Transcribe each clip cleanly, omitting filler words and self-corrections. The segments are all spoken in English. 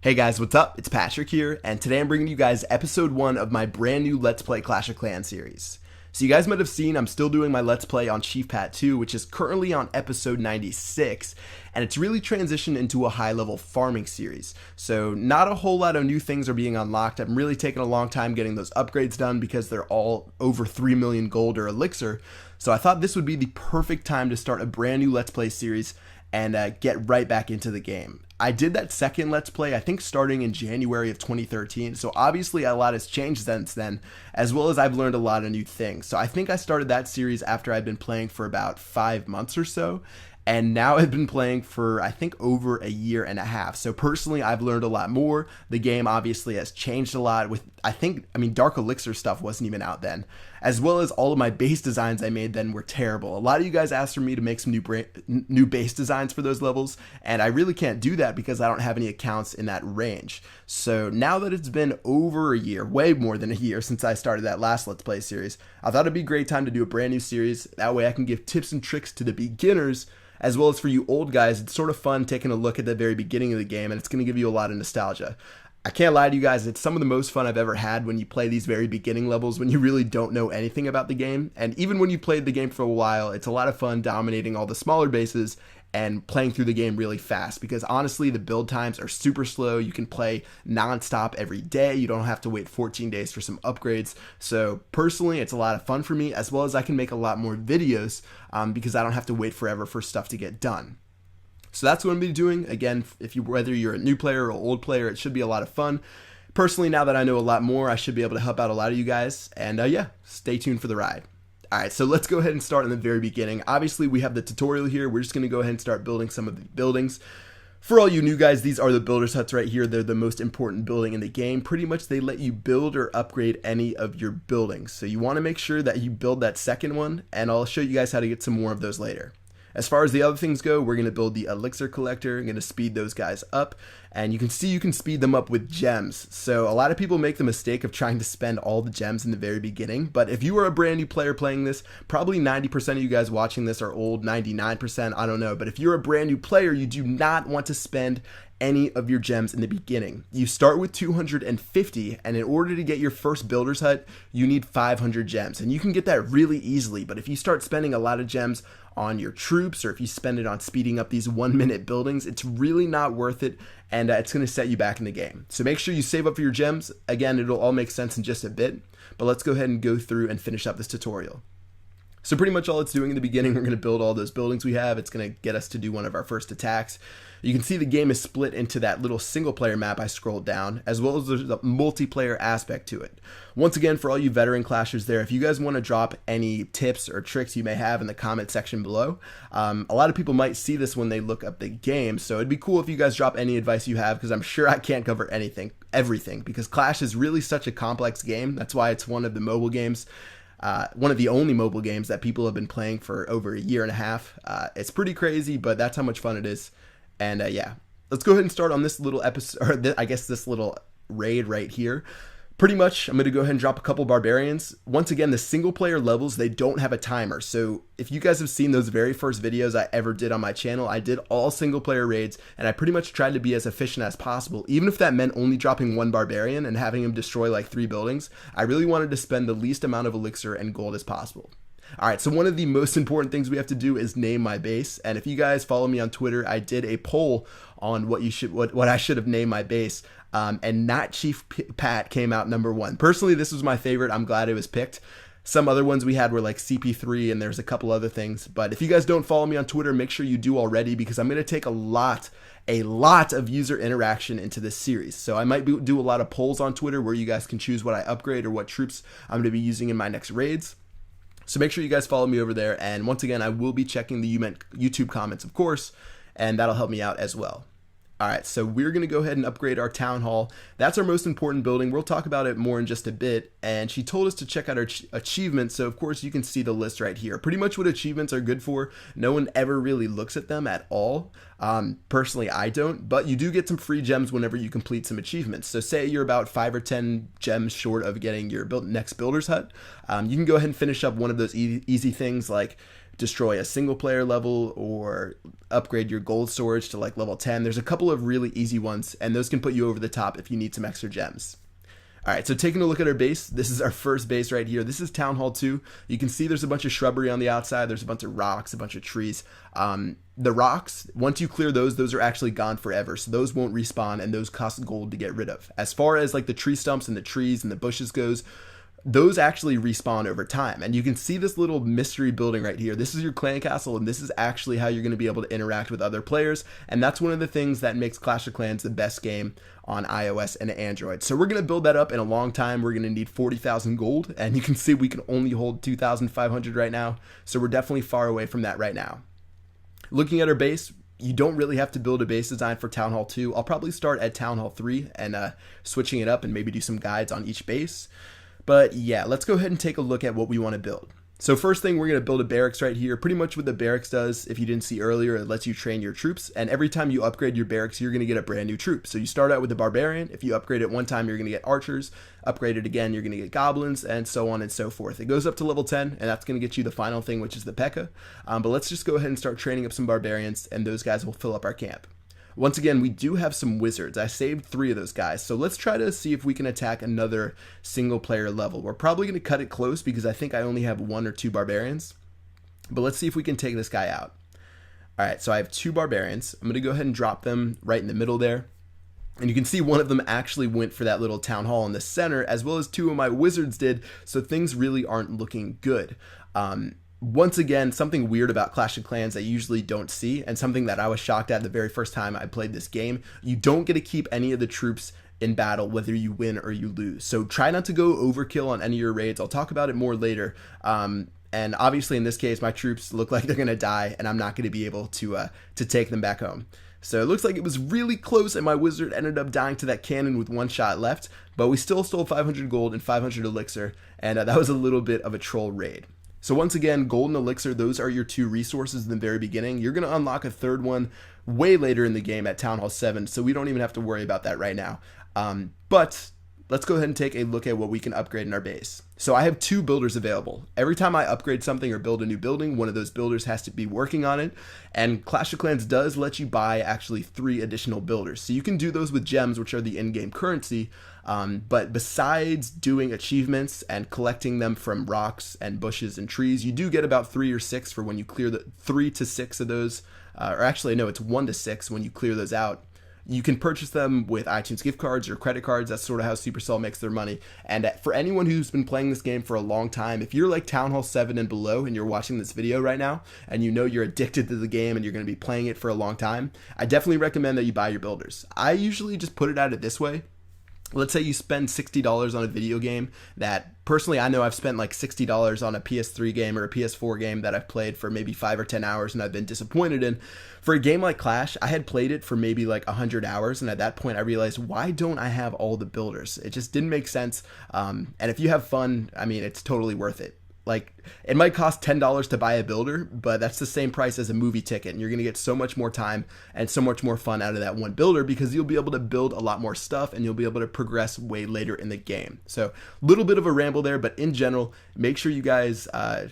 Hey guys, what's up? It's Patrick here, and today I'm bringing you guys episode 1 of my brand new Let's Play Clash of Clans series. So you guys might have seen I'm still doing my Let's Play on Chief Pat 2, which is currently on episode 96, and it's really transitioned into a high-level farming series. So not a whole lot of new things are being unlocked. I'm really taking a long time getting those upgrades done because they're all over 3 million gold or elixir. So I thought this would be the perfect time to start a brand new Let's Play series and get right back into the game. I did that second Let's Play, I think starting in January of 2013, so obviously a lot has changed since then, as well as I've learned a lot of new things. So I think I started that series after I'd been playing for about 5 months or so, and now I've been playing for, I think, over a year and a half. So personally, I've learned a lot more. The game obviously has changed a lot with, Dark Elixir stuff wasn't even out then, as well as all of my base designs I made then were terrible. A lot of you guys asked for me to make some new base designs for those levels, and I really can't do that because I don't have any accounts in that range. So now that it's been over a year, way more than a year since I started that last Let's Play series, I thought it'd be a great time to do a brand new series. That way I can give tips and tricks to the beginners, as well as for you old guys. It's sort of fun taking a look at the very beginning of the game, and it's going to give you a lot of nostalgia. I can't lie to you guys, it's some of the most fun I've ever had when you play these very beginning levels when you really don't know anything about the game. And even when you played the game for a while, it's a lot of fun dominating all the smaller bases and playing through the game really fast, because honestly the build times are super slow. You can play non-stop every day. You don't have to wait 14 days for some upgrades. So personally, it's a lot of fun for me, as well as I can make a lot more videos because I don't have to wait forever for stuff to get done. So that's what I'm going to be doing. Again, whether you're a new player or an old player, it should be a lot of fun. Personally, now that I know a lot more, I should be able to help out a lot of you guys. And yeah, stay tuned for the ride. Alright, so let's go ahead and start in the very beginning. Obviously, we have the tutorial here. We're just going to go ahead and start building some of the buildings. For all you new guys, these are the builder's huts right here. They're the most important building in the game. Pretty much they let you build or upgrade any of your buildings. So you want to make sure that you build that second one, and I'll show you guys how to get some more of those later. As far as the other things go, we're going to build the elixir collector. I'm going to speed those guys up, and you can see you can speed them up with gems. So a lot of people make the mistake of trying to spend all the gems in the very beginning, but if you are a brand new player playing this, probably 90% of you guys watching this are old, 99%, I don't know, but if you're a brand new player, you do not want to spend any of your gems in the beginning. You start with 250, and in order to get your first builder's hut, you need 500 gems, and you can get that really easily. But if you start spending a lot of gems on your troops, or if you spend it on speeding up these 1-minute buildings, it's really not worth it, and it's going to set you back in the game. So make sure you save up for your gems. Again, it'll all make sense in just a bit, but let's go ahead and go through and finish up this tutorial. So pretty much all it's doing in the beginning, we're going to build all those buildings we have. It's going to get us to do one of our first attacks. You can see the game is split into that little single player map I scrolled down, as well as there's a multiplayer aspect to it. Once again, for all you veteran clashers there, if you guys want to drop any tips or tricks you may have in the comment section below, a lot of people might see this when they look up the game, so it'd be cool if you guys drop any advice you have, because I'm sure I can't cover everything, because Clash is really such a complex game. That's why it's one of the mobile games. One of the only mobile games that people have been playing for over a year and a half. It's pretty crazy, but that's how much fun it is. And yeah, let's go ahead and start on this little episode, or I guess this little raid right here. Pretty much, I'm going to go ahead and drop a couple barbarians. Once again, the single player levels, they don't have a timer. So if you guys have seen those very first videos I ever did on my channel, I did all single player raids, and I pretty much tried to be as efficient as possible. Even if that meant only dropping one barbarian and having him destroy like 3 buildings, I really wanted to spend the least amount of elixir and gold as possible. Alright, so one of the most important things we have to do is name my base, and if you guys follow me on Twitter, I did a poll on what I should have named my base, and Not Chief Pat came out number 1. Personally, this was my favorite. I'm glad it was picked. Some other ones we had were like CP3, and there's a couple other things, but if you guys don't follow me on Twitter, make sure you do already, because I'm going to take a lot of user interaction into this series. So I might do a lot of polls on Twitter where you guys can choose what I upgrade or what troops I'm going to be using in my next raids. So make sure you guys follow me over there, and once again, I will be checking the YouTube comments, of course, and that'll help me out as well. Alright, so we're going to go ahead and upgrade our town hall. That's our most important building. We'll talk about it more in just a bit. And she told us to check out our achievements, so of course you can see the list right here. Pretty much what achievements are good for. No one ever really looks at them at all. Personally, I don't, but you do get some free gems whenever you complete some achievements. So say you're about 5 or 10 gems short of getting your next builder's hut. You can go ahead and finish up one of those easy things like destroy a single player level or upgrade your gold storage to like level 10. There's a couple of really easy ones, and those can put you over the top if you need some extra gems. All right, so taking a look at our base, this is our first base right here. This is Town Hall 2. You can see there's a bunch of shrubbery on the outside. There's a bunch of rocks, a bunch of trees. The rocks, once you clear those are actually gone forever. So those won't respawn, and those cost gold to get rid of. As far as like the tree stumps and the trees and the bushes goes, those actually respawn over time. And you can see this little mystery building right here. This is your clan castle, and this is actually how you're going to be able to interact with other players. And that's one of the things that makes Clash of Clans the best game on iOS and Android. So we're going to build that up in a long time. We're going to need 40,000 gold, and you can see we can only hold 2,500 right now. So we're definitely far away from that right now. Looking at our base, you don't really have to build a base design for Town Hall 2. I'll probably start at Town Hall 3 and switching it up and maybe do some guides on each base. But yeah, let's go ahead and take a look at what we want to build. So first thing, we're going to build a barracks right here. Pretty much what the barracks does, if you didn't see earlier, it lets you train your troops. And every time you upgrade your barracks, you're going to get a brand new troop. So you start out with the barbarian. If you upgrade it one time, you're going to get archers. Upgrade it again, you're going to get goblins, and so on and so forth. It goes up to level 10, and that's going to get you the final thing, which is the P.E.K.K.A. But let's just go ahead and start training up some barbarians, and those guys will fill up our camp. Once again, we do have some wizards. I saved 3 of those guys. So let's try to see if we can attack another single player level. We're probably going to cut it close because I think I only have 1 or 2 barbarians. But let's see if we can take this guy out. All right, so I have 2 barbarians. I'm going to go ahead and drop them right in the middle there. And you can see one of them actually went for that little town hall in the center, as well as 2 of my wizards did. So things really aren't looking good. Once again, something weird about Clash of Clans I usually don't see, and something that I was shocked at the very first time I played this game, you don't get to keep any of the troops in battle whether you win or you lose. So try not to go overkill on any of your raids. I'll talk about it more later. And obviously in this case, my troops look like they're going to die, and I'm not going to be able to take them back home. So it looks like it was really close, and my wizard ended up dying to that cannon with 1 shot left, but we still stole 500 gold and 500 elixir, and that was a little bit of a troll raid. So once again, gold and elixir, those are your 2 resources in the very beginning. You're going to unlock a 3rd one way later in the game at Town Hall 7, so we don't even have to worry about that right now. But let's go ahead and take a look at what we can upgrade in our base. So I have 2 builders available. Every time I upgrade something or build a new building, one of those builders has to be working on it. And Clash of Clans does let you buy actually 3 additional builders. So you can do those with gems, which are the in-game currency. But besides doing achievements and collecting them from rocks and bushes and trees, you do get about 3 or 6 for when you clear the 3 to 6 of those. Or actually, no, it's 1 to 6 when you clear those out. You can purchase them with iTunes gift cards or credit cards. That's sort of how Supercell makes their money. And for anyone who's been playing this game for a long time, if you're like Town Hall 7 and below and you're watching this video right now and you know you're addicted to the game and you're going to be playing it for a long time, I definitely recommend that you buy your builders. I usually just put it at it this way. Let's say you spend $60 on a video game that personally I know I've spent like $60 on a PS3 game or a PS4 game that I've played for maybe 5 or 10 hours and I've been disappointed in. For a game like Clash, I had played it for maybe like 100 hours, and at that point I realized, why don't I have all the builders? It just didn't make sense. And if you have fun, I mean, it's totally worth it. Like, it might cost $10 to buy a builder, but that's the same price as a movie ticket, and you're going to get so much more time and so much more fun out of that one builder because you'll be able to build a lot more stuff and you'll be able to progress way later in the game. So a little bit of a ramble there, but in general, make sure you guys, I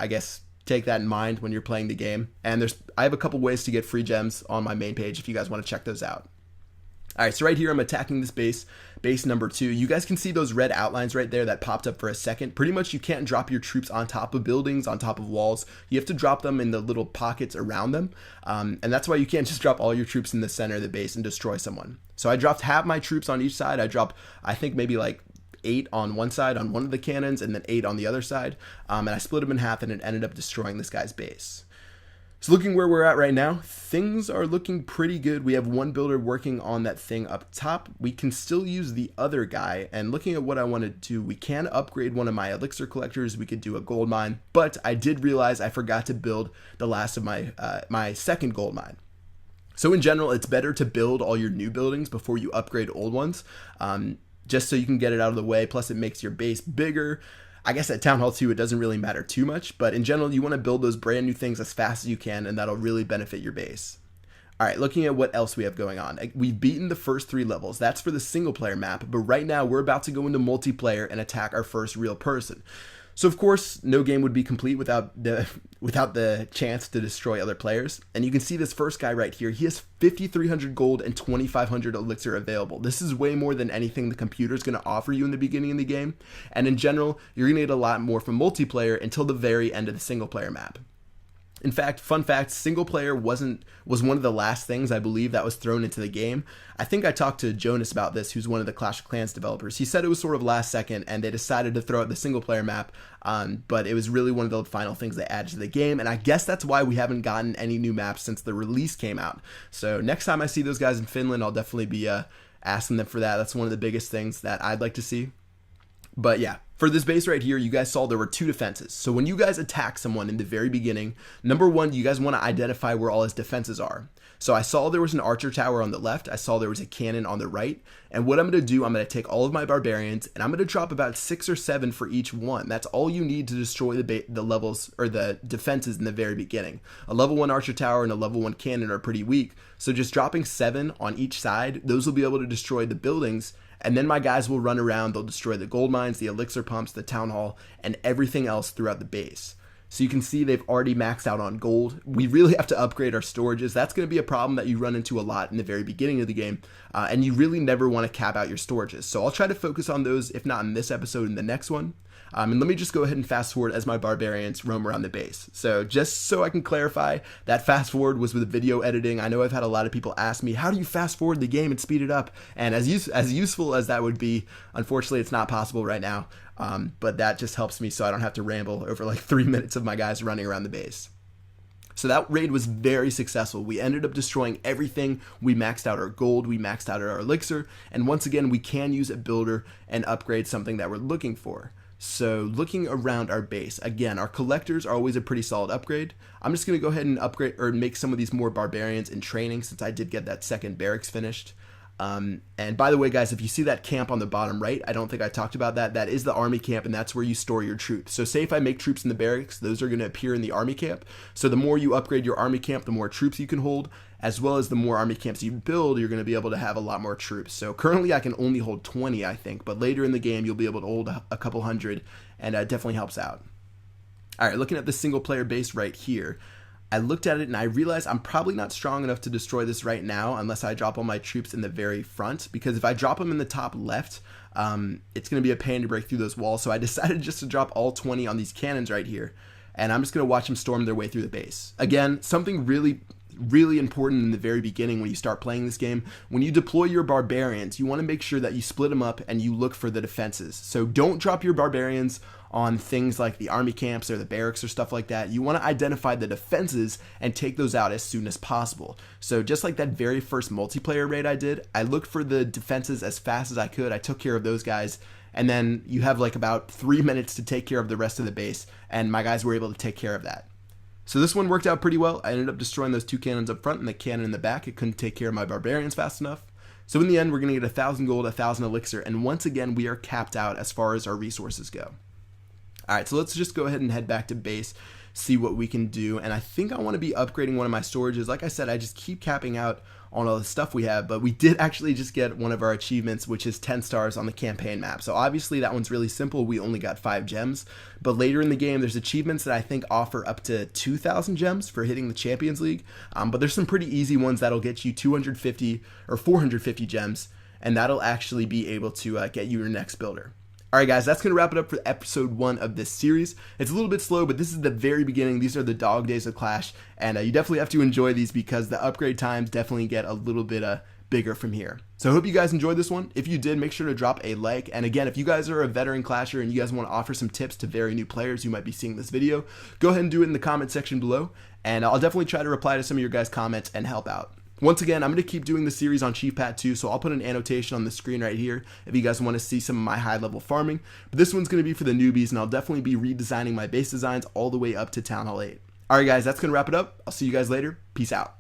guess, take that in mind when you're playing the game. And I have a couple ways to get free gems on my main page if you guys want to check those out. All right, so right here, I'm attacking this base number 2. You guys can see those red outlines right there that popped up for a second. Pretty much you can't drop your troops on top of buildings, on top of walls. You have to drop them in the little pockets around them. And that's why you can't just drop all your troops in the center of the base and destroy someone. So I dropped half my troops on each side. I dropped, I think maybe like 8 on one side on one of the cannons and then 8 on the other side. And I split them in half and it ended up destroying this guy's base. So looking where we're at right now, things are looking pretty good. We have one builder working on that thing up top. We can still use the other guy, and looking at what I want to do, we can upgrade one of my elixir collectors. We could do a gold mine, but I did realize I forgot to build the last of my my second gold mine. So in general, it's better to build all your new buildings before you upgrade old ones, just so you can get it out of the way. Plus it makes your base bigger. I guess at Town Hall 2, it doesn't really matter too much, but in general, you want to build those brand new things as fast as you can, and that'll really benefit your base. All right, looking at what else we have going on. We've beaten the first 3 levels. That's for the single player map, but right now we're about to go into multiplayer and attack our first real person. So of course, no game would be complete without the chance to destroy other players. And you can see this first guy right here. He has 5,300 gold and 2,500 elixir available. This is way more than anything the computer is going to offer you in the beginning of the game. And in general, you're going to get a lot more from multiplayer until the very end of the single player map. In fact, fun fact, single player was one of the last things I believe that was thrown into the game. I think I talked to Jonas about this, who's one of the Clash of Clans developers. He said it was sort of last second and they decided to throw out the single player map, but it was really one of the final things they added to the game, and I guess that's why we haven't gotten any new maps since the release came out. So next time I see those guys in Finland, I'll definitely be asking them for that. That's one of the biggest things that I'd like to see. But yeah, for this base right here, you guys saw there were two defenses. So when you guys attack someone in the very beginning, number one, you guys want to identify where all his defenses are. So I saw there was an archer tower on the left. I saw there was a cannon on the right. And what I'm going to do, I'm going to take all of my barbarians and I'm going to drop about 6 or 7 for each one. That's all you need to destroy the levels or the defenses in the very beginning. A level 1 archer tower and a level 1 cannon are pretty weak. So just dropping 7 on each side, those will be able to destroy the buildings. And then my guys will run around, they'll destroy the gold mines, the elixir pumps, the town hall, and everything else throughout the base. So you can see they've already maxed out on gold. We really have to upgrade our storages. That's going to be a problem that you run into a lot in the very beginning of the game. And you really never want to cap out your storages. So I'll try to focus on those, if not in this episode, in the next one. And let me just go ahead and fast forward as my barbarians roam around the base. So just so I can clarify, that fast forward was with video editing. I know I've had a lot of people ask me, how do you fast forward the game and speed it up? And as useful as that would be, unfortunately it's not possible right now. But that just helps me so I don't have to ramble over like 3 minutes of my guys running around the base. So that raid was very successful. We ended up destroying everything. We maxed out our gold, we maxed out our elixir, and once again, we can use a builder and upgrade something that we're looking for. So looking around our base, again, our collectors are always a pretty solid upgrade. I'm just going to go ahead and upgrade or make some of these more barbarians in training since I did get that second barracks finished. And by the way, guys, if you see that camp on the bottom right, I don't think I talked about that. That is the army camp, and that's where you store your troops. So say if I make troops in the barracks, those are going to appear in the army camp. So the more you upgrade your army camp, the more troops you can hold, as well as the more army camps you build, you're going to be able to have a lot more troops. So currently I can only hold 20, I think, but later in the game, you'll be able to hold a couple hundred, and it definitely helps out. All right, looking at the single player base right here, I looked at it and I realized I'm probably not strong enough to destroy this right now unless I drop all my troops in the very front, because if I drop them in the top left, it's going to be a pain to break through those walls. So I decided just to drop all 20 on these cannons right here, and I'm just going to watch them storm their way through the base. Again, something really important in the very beginning when you start playing this game, when you deploy your barbarians, you want to make sure that you split them up and you look for the defenses. So don't drop your barbarians on things like the army camps or the barracks or stuff like that. You want to identify the defenses and take those out as soon as possible. So just like that very first multiplayer raid I did, I looked for the defenses as fast as I could. I took care of those guys, and then you have like about 3 minutes to take care of the rest of the base, and my guys were able to take care of that. So this one worked out pretty well. I ended up destroying those 2 cannons up front and the cannon in the back. It couldn't take care of my barbarians fast enough. So in the end, we're going to get 1,000 gold, 1,000 elixir, and once again, we are capped out as far as our resources go. All right, so let's just go ahead and head back to base, see what we can do. And I think I want to be upgrading one of my storages. Like I said, I just keep capping out on all the stuff we have, but we did actually just get one of our achievements, which is 10 stars on the campaign map. So obviously that one's really simple. We only got 5 gems, but later in the game, there's achievements that I think offer up to 2,000 gems for hitting the Champions League. But there's some pretty easy ones that'll get you 250 or 450 gems, and that'll actually be able to get you your next builder. Alright guys, that's going to wrap it up for episode 1 of this series. It's a little bit slow, but this is the very beginning. These are the dog days of Clash, and you definitely have to enjoy these because the upgrade times definitely get a little bit bigger from here. So I hope you guys enjoyed this one. If you did, make sure to drop a like. And again, if you guys are a veteran Clasher and you guys want to offer some tips to very new players who might be seeing this video, go ahead and do it in the comment section below, and I'll definitely try to reply to some of your guys' comments and help out. Once again, I'm going to keep doing the series on ChiefPat 2, so I'll put an annotation on the screen right here if you guys want to see some of my high-level farming. But this one's going to be for the newbies, and I'll definitely be redesigning my base designs all the way up to Town Hall 8. Alright guys, that's going to wrap it up. I'll see you guys later. Peace out.